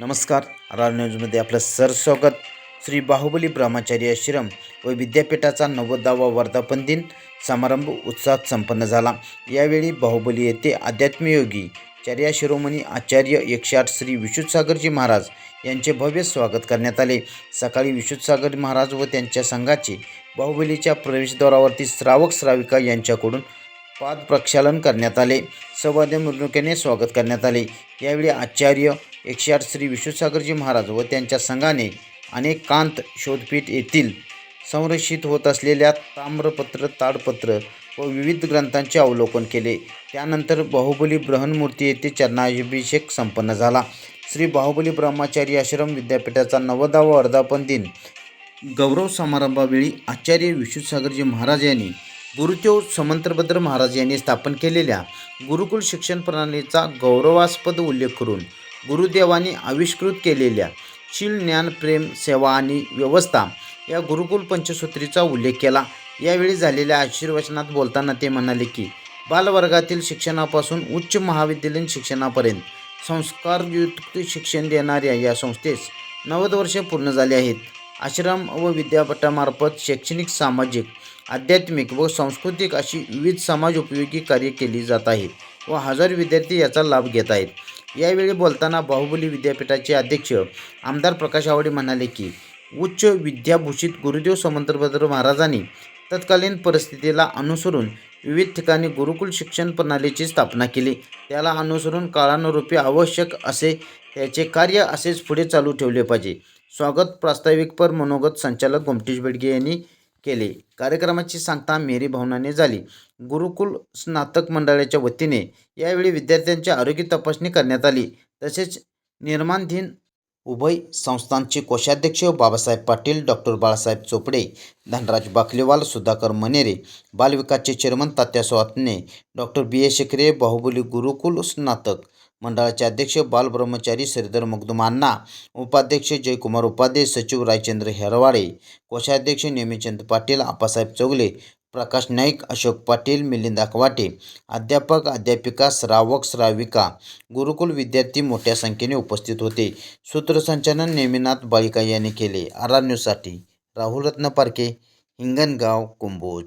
नमस्कार. आर न्यूजमध्ये आपलं सरस्वागत. श्री बाहुबली ब्रह्मचारी आश्रम व विद्यापीठाचा 90वा वर्धापन दिन समारंभ उत्साहात संपन्न झाला. यावेळी बाहुबली येथे अध्यात्मयोगी चर्या शिरोमणी आचार्य 108 श्री विशुद्धसागरजी महाराज यांचे भव्य स्वागत करण्यात आले. सकाळी विशुद्धसागर महाराज व त्यांच्या संघाचे बाहुबलीच्या प्रवेशद्वारावरती श्रावक श्राविका यांच्याकडून पाद प्रक्षालन करण्यात आले. सवाद्य मिरवणुकीने स्वागत करण्यात आले. यावेळी आचार्य 108 श्री विशुद्धसागरजी महाराज व त्यांच्या संघाने अनेक कांत शोधपीठ येथील संरक्षित होत असलेल्या ताम्रपत्र, ताडपत्र व विविध ग्रंथांचे अवलोकन केले. त्यानंतर बाहुबली ब्रह्ममूर्ती येथे चरणाभिषेक संपन्न झाला. श्री बाहुबली ब्रह्मचारी आश्रम विद्यापीठाचा 90वा वर्धापन दिन गौरव समारंभावेळी आचार्य विशुद्धसागरजी महाराज यांनी गुरुदेव समंतभद्र महाराज यांनी स्थापन केलेल्या गुरुकुल शिक्षण प्रणालीचा गौरवास्पद उल्लेख करून गुरुदेवांनी आविष्कृत केलेल्या शील, ज्ञान, प्रेम, सेवा आणि व्यवस्था या गुरुकुल पंचसूत्रीचा उल्लेख केला. यावेळी झालेल्या आशीर्वचनात बोलताना ते म्हणाले की बालवर्गातील शिक्षणापासून उच्च महाविद्यालयीन शिक्षणापर्यंत संस्कारयुक्त शिक्षण देणाऱ्या या संस्थेस 90 वर्षे पूर्ण झाली आहेत. आश्रम व विद्यापीठामार्फत शैक्षणिक, सामाजिक, आध्यात्मिक व सांस्कृतिक अशी विविध समाज उपयोगी कार्य केली जात आहेत व हजारो विद्यार्थी याचा लाभ घेत आहेत. यावेळी बोलताना बाहुबली विद्यापीठाचे अध्यक्ष आमदार प्रकाश आवडे म्हणाले की उच्च विद्याभूषित गुरुदेव समंतभद्र महाराजांनी तत्कालीन परिस्थितीला अनुसरून विविध ठिकाणी गुरुकुल शिक्षण प्रणालीची स्थापना केली. त्याला अनुसरून काळानुरूपी आवश्यक असे त्याचे कार्य असेच पुढे चालू ठेवले पाहिजे. स्वागत प्रास्ताविकपर मनोगत संचालक गोमटेश बेडगे यांनी केले. कार्यक्रमाची सांगता मेरी भावनाने झाली. गुरुकुल स्नातक मंडळाच्या वतीने यावेळी विद्यार्थ्यांची आरोग्य तपासणी करण्यात आली. तसेच निर्माणाधीन उभय संस्थांचे कोषाध्यक्ष बाबासाहेब पाटील, डॉक्टर बाळासाहेब चोपडे, धनराज बाकलेवाल, सुधाकर मनेरे, बालविकासचे चेअरमन तात्या स्वातने, डॉक्टर बी ए शेखरे, बाहुबली गुरुकुल स्नातक मंडळाचे अध्यक्ष बालब्रह्मचारी श्रीधर मगदुम अण्णा, उपाध्यक्ष जयकुमार उपाध्ये, सचिव रायचंद्र हेरवाडे, कोषाध्यक्ष नेमीचंद पाटील, आप्पासाहेब चौगले, प्रकाश नाईक, अशोक पाटील, मिलिंद अकवाटे, अध्यापक, अध्यापिका, श्रावक श्राविका, गुरुकुल विद्यार्थी मोठ्या संख्येने उपस्थित होते. सूत्रसंचालन नेमिनाथ बाळिका यांनी केले. आर न्यूजसाठी राहुल रत्न पारखे, हिंगणगाव, कुंभोज.